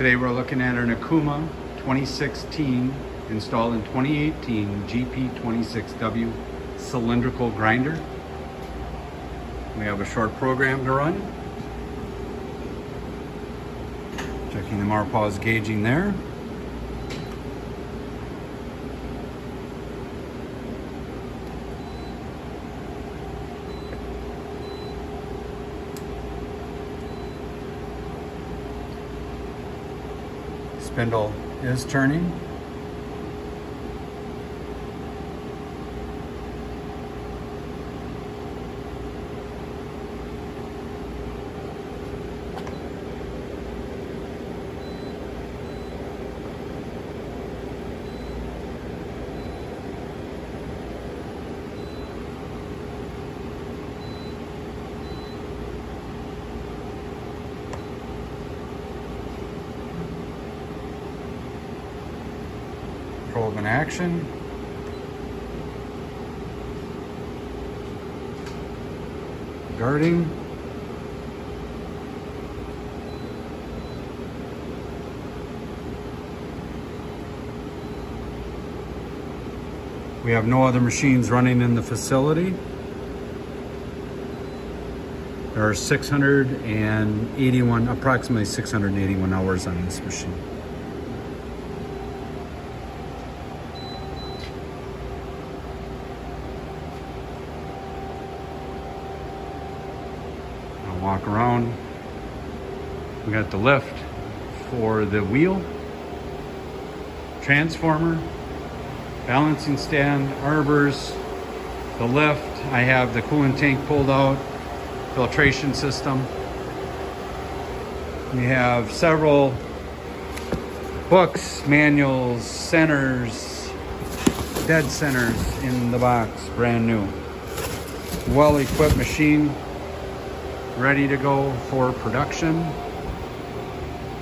Today we're looking at an Okuma 2016 installed in 2018 GP-26W cylindrical grinder. We have a short program to run. Checking the MARPOSS gauging there. Spindle is turning. Probe in action. Guarding. We have no other machines running in the facility. There are approximately 681 hours on this machine. Walk around. We got the lift for the wheel, transformer, balancing stand, arbors, the lift. I have the coolant tank pulled out, filtration system. We have several books, manuals, centers, dead centers in the box, brand new. Well-equipped machine, ready to go for production.